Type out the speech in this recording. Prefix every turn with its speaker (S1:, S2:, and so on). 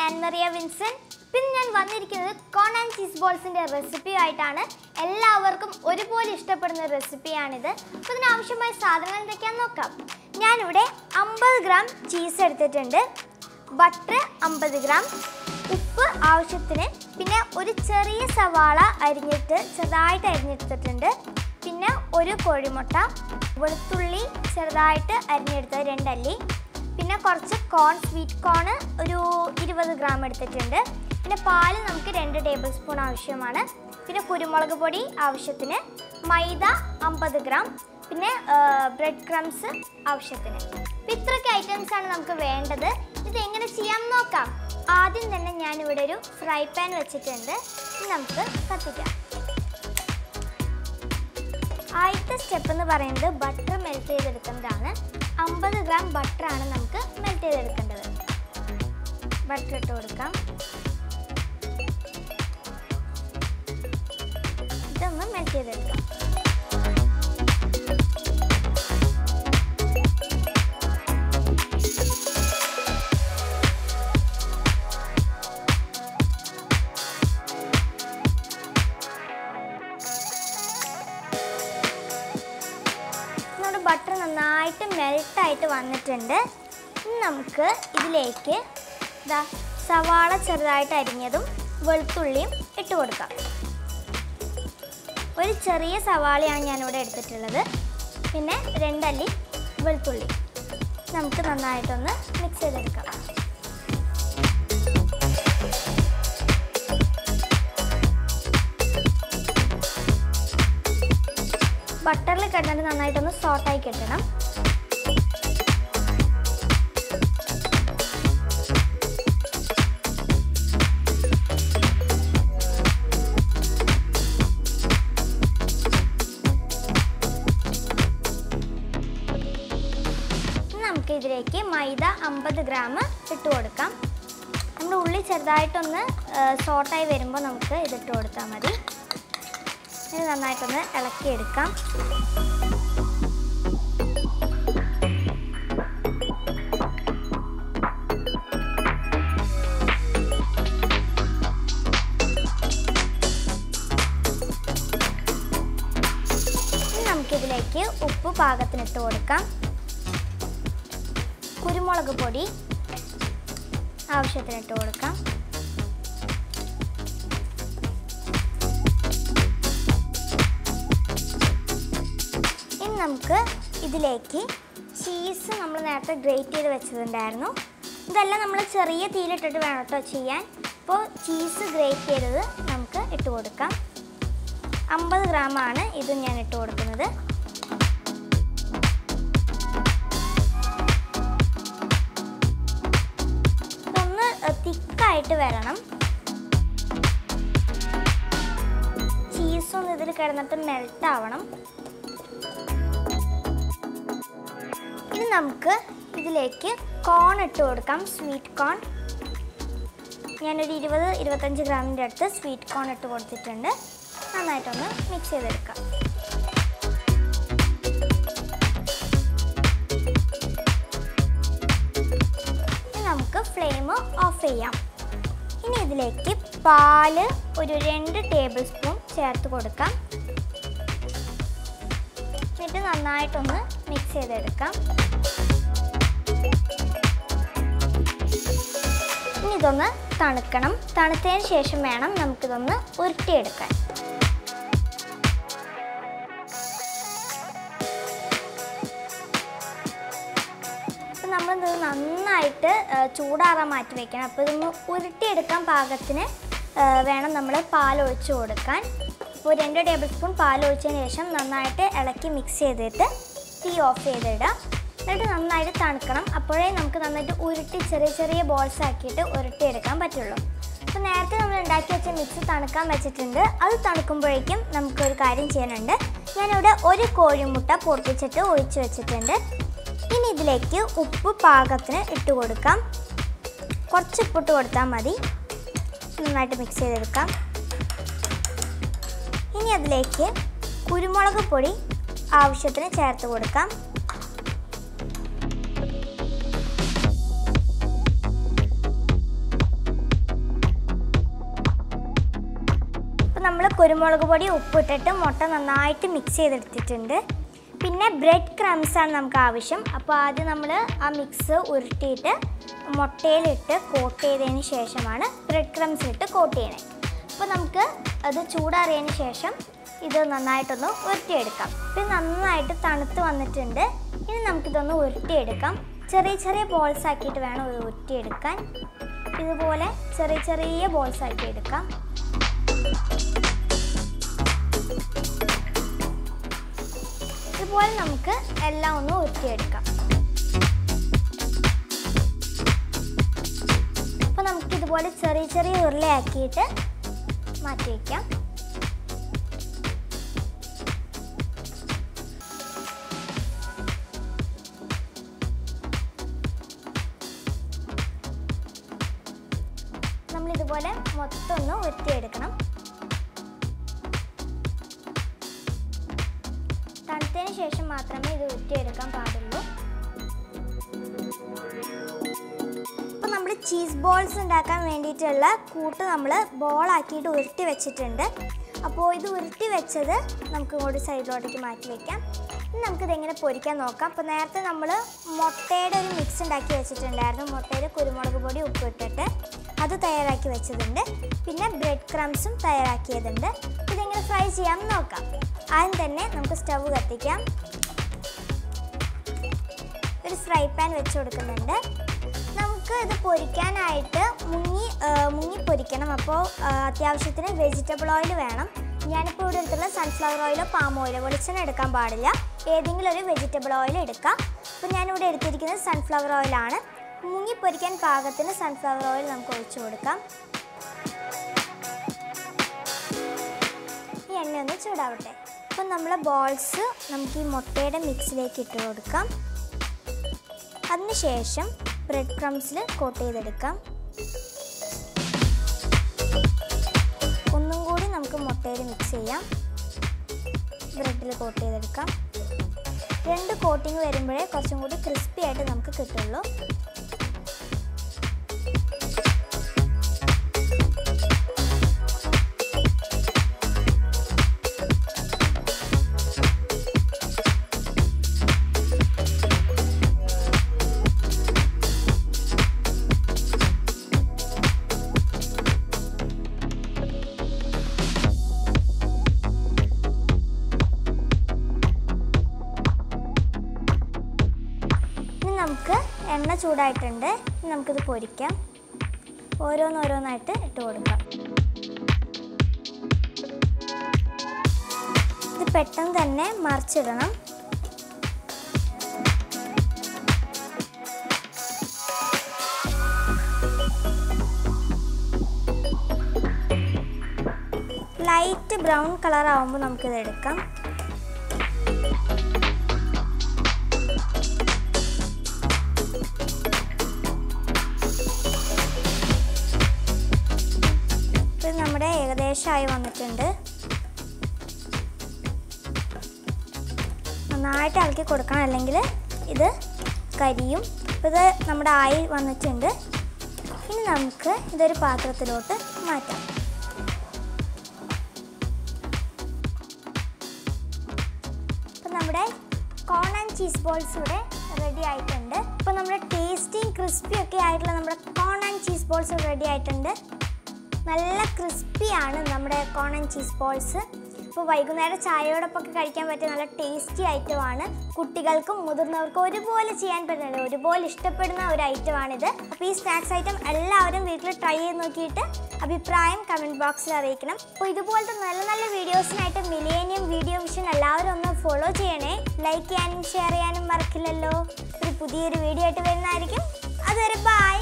S1: ആൻമറിയ വിൻസൻ. പിന്നെ ഞാൻ വന്നിരിക്കുന്നത് കോൺ ആൻഡ് ചീസ് ബോൾസിൻ്റെ റെസിപ്പി ആയിട്ടാണ്. എല്ലാവർക്കും ഒരുപോലെ ഇഷ്ടപ്പെടുന്ന റെസിപ്പിയാണിത്. അപ്പോൾ ഇതിനാവശ്യമായ സാധനങ്ങൾ എന്തൊക്കെയാണെന്ന് നോക്കാം. ഞാനിവിടെ 50 ഗ്രാം ചീസ് എടുത്തിട്ടുണ്ട്, ബട്ടർ 50 ഗ്രാം, ഉപ്പ് ആവശ്യത്തിന്, പിന്നെ ഒരു ചെറിയ സവാള ചെറുതായിട്ട് അരിഞ്ഞെടുത്തിട്ടുണ്ട്, പിന്നെ ഒരു കോഴിമുട്ട, വെളുത്തുള്ളി ചെറുതായിട്ട് അരിഞ്ഞെടുത്തത് 2 അല്ലി, പിന്നെ കുറച്ച് സ്വീറ്റ് കോൺ ഒരു 20 ഗ്രാം എടുത്തിട്ടുണ്ട്, പിന്നെ പാല് നമുക്ക് 2 ടേബിൾ സ്പൂൺ ആവശ്യമാണ്, പിന്നെ കുരുമുളക് പൊടി ആവശ്യത്തിന്, മൈദ 50 ഗ്രാം, പിന്നെ ബ്രെഡ് ക്രംസ് ആവശ്യത്തിന്. ഇത്രയൊക്കെ ഐറ്റംസ് ആണ് നമുക്ക് വേണ്ടത്. ഇത് എങ്ങനെ ചെയ്യാമെന്ന് നോക്കാം. ആദ്യം തന്നെ ഞാനിവിടെ ഒരു ഫ്രൈ പാൻ വെച്ചിട്ടുണ്ട്. നമുക്ക് കത്തിക്കാം. ആദ്യത്തെ സ്റ്റെപ്പ് എന്ന് പറയുന്നത് ബട്ടർ മെൽറ്റ് ചെയ്തെടുക്കുന്നതാണ്. 50 ഗ്രാം ബട്ടറാണ് നമുക്ക് മെൽറ്റ് ചെയ്തെടുക്കേണ്ടത്. ബട്ടർ ഇട്ട് കൊടുക്കാം. ഇതൊന്ന് മെൽറ്റ് ചെയ്തെടുക്കാം. ബട്ടർ നന്നായിട്ട് മെൽട്ടായിട്ട് വന്നിട്ടുണ്ട്. ഇനി നമുക്ക് ഇതിലേക്ക് സവാള ചെറുതായിട്ട് അരിഞ്ഞതും വെളുത്തുള്ളിയും ഇട്ട് കൊടുക്കാം. ഒരു ചെറിയ സവാളയാണ് ഞാനിവിടെ എടുത്തിട്ടുള്ളത്, പിന്നെ 2 അല്ലി വെളുത്തുള്ളി. നമുക്ക് നന്നായിട്ടൊന്ന് മിക്സ് ചെയ്തെടുക്കാം. ബട്ടറിൽ കിടന്നിട്ട് നന്നായിട്ടൊന്ന് സോട്ടായി കിട്ടണം. നമുക്ക് ഇതിലേക്ക് മൈദ 50 ഗ്രാം ഇട്ട് കൊടുക്കാം. നമ്മുടെ ഉള്ളി ചെറുതായിട്ടൊന്ന് സോട്ടായി വരുമ്പോൾ നമുക്ക് ഇതിട്ട് കൊടുത്താൽ മതി. ഇത് നന്നായിട്ടൊന്ന് ഇളക്കിയെടുക്കാം. നമുക്കിതിലേക്ക് ഉപ്പ് പാകത്തിനിട്ട് കൊടുക്കാം. കുരുമുളക് പൊടി ആവശ്യത്തിനിട്ട് കൊടുക്കാം. നമുക്ക് ഇതിലേക്ക് ചീസ് നമ്മൾ നേരത്തെ ഗ്രേറ്റ് ചെയ്ത് വെച്ചതുണ്ടായിരുന്നു. ഇതെല്ലാം നമ്മൾ ചെറിയ തീയിലിട്ടിട്ട് വേണം കേട്ടോ ചെയ്യാൻ. അപ്പോൾ ചീസ് ഗ്രേറ്റ് ചെയ്തത് നമുക്ക് ഇട്ട് കൊടുക്കാം. 50 ഗ്രാമാണ് ഇത് ഞാൻ ഇട്ട് കൊടുക്കുന്നത്. ഇതൊന്ന് തിക്കായിട്ട് വരണം. ചീസൊന്നും ഇതിൽ കിടന്നിട്ട് മെൽറ്റ് ആവണം. ഇനി നമുക്ക് ഇതിലേക്ക് കോൺ ഇട്ട് കൊടുക്കാം. സ്വീറ്റ് കോൺ ഞാനൊരു 20-25 ഗ്രാമിൻ്റെ അടുത്ത് സ്വീറ്റ് കോൺ ഇട്ട് കൊടുത്തിട്ടുണ്ട്. നന്നായിട്ടൊന്ന് മിക്സ് ചെയ്തെടുക്കാം. ഇനി നമുക്ക് ഫ്ലെയിം ഓഫ് ചെയ്യാം. ഇനി ഇതിലേക്ക് പാല് ഒരു 2 ടേബിൾ സ്പൂൺ ചേർത്ത് കൊടുക്കാം. എന്നിട്ട് നന്നായിട്ടൊന്ന് മിക്സ് ചെയ്തെടുക്കാം. ഇനി ഇതൊന്ന് തണുക്കണം. തണുത്തതിന് ശേഷം വേണം നമുക്കിതൊന്ന് ഉരുട്ടിയെടുക്കാൻ. അപ്പം നമ്മളിത് നന്നായിട്ട് ചൂടാറാൻ മാറ്റി വയ്ക്കണം. അപ്പോൾ ഇതൊന്ന് ഉരുട്ടിയെടുക്കാൻ പാകത്തിന് വേണം നമ്മൾ പാലൊഴിച്ച് കൊടുക്കാൻ. ഇപ്പോൾ 2 ടേബിൾ സ്പൂൺ പാലൊഴിച്ചതിന് ശേഷം നന്നായിട്ട് ഇളക്കി മിക്സ് ചെയ്തിട്ട് തീ ഓഫ് ചെയ്തിടുക. എന്നിട്ട് നന്നായിട്ട് തണുക്കണം. അപ്പോഴേ നമുക്ക് നന്നായിട്ട് ഉരുട്ടി ചെറിയ ചെറിയ ബോൾസ് ആക്കിയിട്ട് ഉരുട്ടിയെടുക്കാൻ പറ്റുള്ളൂ. അപ്പോൾ നേരത്തെ നമ്മൾ ഉണ്ടാക്കി വെച്ച മിക്സ് തണുക്കാൻ വെച്ചിട്ടുണ്ട്. അത് തണുക്കുമ്പോഴേക്കും നമുക്കൊരു കാര്യം ചെയ്യാനുണ്ട്. ഞാനിവിടെ ഒരു കോഴിമുട്ട പൊട്ടിച്ചിട്ട് ഒഴിച്ച് വെച്ചിട്ടുണ്ട്. ഇനി ഇതിലേക്ക് ഉപ്പ് പാകത്തിന് ഇട്ട് കൊടുക്കാം. കുറച്ച് ഉപ്പിട്ട് കൊടുത്താൽ മതി. നന്നായിട്ട് മിക്സ് ചെയ്തെടുക്കാം. ഇനി അതിലേക്ക് കുരുമുളക് പൊടി ആവശ്യത്തിന് ചേർത്ത് കൊടുക്കാം. നമ്മൾ കുരുമുളക് പൊടി ഉപ്പിട്ടിട്ട് മുട്ട നന്നായിട്ട് മിക്സ് ചെയ്തെടുത്തിട്ടുണ്ട്. പിന്നെ ബ്രെഡ് ക്രംസ് ആണ് നമുക്ക് ആവശ്യം. അപ്പോൾ ആദ്യം നമ്മൾ ആ മിക്സ് ഉരുട്ടിയിട്ട് മുട്ടയിലിട്ട് കോട്ട് ചെയ്തതിന് ശേഷമാണ് ബ്രെഡ് ക്രംസ് ഇട്ട് കോട്ട് ചെയ്യണേ. അപ്പോൾ നമുക്ക് അത് ചൂടാറിയതിന് ശേഷം ഇത് നന്നായിട്ടൊന്ന് ഉരുട്ടിയെടുക്കാം. ഇത് നന്നായിട്ട് തണുത്ത് വന്നിട്ടുണ്ട്. ഇനി നമുക്കിതൊന്ന് ഉരുട്ടിയെടുക്കാം. ചെറിയ ചെറിയ ബോൾസ് ആക്കിയിട്ട് വേണം ഇത് ഉരുട്ടിയെടുക്കാൻ. ഇതുപോലെ ചെറിയ ചെറിയ ബോൾസ് ആക്കി എടുക്കാം. ഇതുപോലെ നമുക്ക് എല്ലാം ഒന്ന് ഉരുട്ടിയെടുക്കാം. അപ്പോൾ നമുക്കിതുപോലെ ചെറിയ ചെറിയ ഉരുളയാക്കിയിട്ട് മാറ്റി വയ്ക്കാം. നമ്മളിതുപോലെ മൊത്തം ഒന്ന് ഉരുട്ടിയെടുക്കണം. തണുത്തതിന് ശേഷം മാത്രമേ ഇത് ഉരുട്ടിയെടുക്കാൻ പാടുള്ളൂ. അപ്പോൾ നമ്മൾ ചീസ് ബോൾസ് ഉണ്ടാക്കാൻ വേണ്ടിയിട്ടുള്ള കൂട്ട് നമ്മൾ ബോളാക്കിയിട്ട് ഉരുട്ടി വെച്ചിട്ടുണ്ട്. അപ്പോൾ ഇത് ഉരുട്ടി വെച്ചത് നമുക്ക് ഇങ്ങോട്ട് സൈഡിലോട്ടേക്ക് മാറ്റി വയ്ക്കാം. ഇനി നമുക്കിതെങ്ങനെ പൊരിക്കാൻ നോക്കാം. അപ്പോൾ നേരത്തെ നമ്മൾ മുട്ടയുടെ ഒരു മിക്സ് ഉണ്ടാക്കി വെച്ചിട്ടുണ്ടായിരുന്നു. മുട്ടയിൽ കുരുമുളക് പൊടി ഉപ്പിട്ടിട്ട് അത് തയ്യാറാക്കി വെച്ചതുണ്ട്. പിന്നെ ബ്രെഡ് ക്രംസും തയ്യാറാക്കിയതുണ്ട്. ഇതെങ്ങനെ ഫ്രൈ ചെയ്യാമെന്ന് നോക്കാം. ആദ്യം തന്നെ നമുക്ക് സ്റ്റവ് കത്തിക്കാം. ഒരു ഫ്രൈ പാൻ വെച്ച് കൊടുക്കുന്നുണ്ട്. നമുക്ക് ഇത് പൊരിക്കാനായിട്ട് മുങ്ങി പൊരിക്കണം. അപ്പോൾ അത്യാവശ്യത്തിന് വെജിറ്റബിൾ ഓയിൽ വേണം. ഞാനിപ്പോൾ ഇവിടെ എടുത്തുള്ള സൺഫ്ലവർ ഓയിലോ പാം ഓയിലോ വെളിച്ചെണ്ണ എടുക്കാൻ പാടില്ല. ഏതെങ്കിലും ഒരു വെജിറ്റബിൾ ഓയിൽ എടുക്കാം. അപ്പോൾ ഞാനിവിടെ എടുത്തിരിക്കുന്നത് സൺഫ്ലവർ ഓയിലാണ്. മുങ്ങി പൊരിക്കാൻ പാകത്തിന് സൺഫ്ലവർ ഓയിൽ നമുക്ക് ഒഴിച്ചു കൊടുക്കാം. ഈ എണ്ണ ഒന്ന് ചൂടാവട്ടെ. അപ്പം നമ്മളെ ബോൾസ് നമുക്ക് ഈ മുട്ടയുടെ മിക്സിലേക്ക് ഇട്ട് കൊടുക്കാം. അതിനുശേഷം ബ്രെഡ് ക്രംസിൽ കോട്ട് ചെയ്തെടുക്കാം. ഒന്നും കൂടി നമുക്ക് മുട്ടയിൽ മിക്സ് ചെയ്യാം. ബ്രെഡിൽ കോട്ട് ചെയ്തെടുക്കാം. 2 കോട്ടിങ് വരുമ്പോഴേ കുറച്ചും കൂടി ക്രിസ്പി ആയിട്ട് നമുക്ക് കിട്ടുള്ളൂ. നമുക്ക് എണ്ണ ചൂടായിട്ടുണ്ട്. നമുക്കിത് പൊരിക്കാം. ഓരോന്നോരോന്നായിട്ട് ഇട്ട് കൊടുക്കാം. ഇത് പെട്ടെന്ന് തന്നെ മറിച്ചിടണം. ലൈറ്റ് ബ്രൗൺ കളർ ആവുമ്പോൾ നമുക്കിത് എടുക്കാം. നമ്മുടെ ഏകദേശമായി വന്നിട്ടുണ്ട്. നന്നായിട്ട് ഇളക്കി കൊടുക്കണം, അല്ലെങ്കിൽ ഇത് കരിയും. അപ്പോൾ ഇത് നമ്മുടെ ആയി വന്നിട്ടുണ്ട്. ഇനി നമുക്ക് ഇതൊരു പാത്രത്തിലോട്ട് മാറ്റാം. അപ്പോൾ നമ്മുടെ കോൺ ആൻഡ് ചീസ് ബോൾസ് ഇവിടെ റെഡി ആയിട്ടുണ്ട്. അപ്പോൾ നമ്മുടെ ടേസ്റ്റിയും ക്രിസ്പിയും ഒക്കെ ആയിട്ടുള്ള നമ്മുടെ കോൺ ആൻഡ് ചീസ് ബോൾസ് റെഡി ആയിട്ടുണ്ട്. നല്ല ക്രിസ്പിയാണ് നമ്മുടെ കോൺ ആൻഡ് ചീസ് ബോൾസ്. അപ്പോൾ വൈകുന്നേരം ചായയോടൊപ്പമൊക്കെ കഴിക്കാൻ പറ്റിയ നല്ല ടേസ്റ്റി ഐറ്റമാണ്. കുട്ടികൾക്കും മുതിർന്നവർക്കും ഒരുപോലെ ചെയ്യാൻ പറ്റുന്നത്, ഒരുപോലെ ഇഷ്ടപ്പെടുന്ന ഒരു ഐറ്റമാണിത്. അപ്പോൾ ഈ സ്നാക്സ് ഐറ്റം എല്ലാവരും വീട്ടിൽ ട്രൈ ചെയ്ത് നോക്കിയിട്ട് അഭിപ്രായം കമൻറ്റ് ബോക്സിൽ അറിയിക്കണം. അപ്പോൾ ഇതുപോലത്തെ നല്ല നല്ല വീഡിയോസിനായിട്ട് മില്ലേനിയം വീഡിയോ വിഷൻ എല്ലാവരും ഒന്ന് ഫോളോ ചെയ്യണേ. ലൈക്ക് ചെയ്യാനും ഷെയർ ചെയ്യാനും മറക്കില്ലല്ലോ. ഒരു പുതിയൊരു വീഡിയോ ആയിട്ട് വരുന്നതായിരിക്കും. അതുവരെ ബൈ.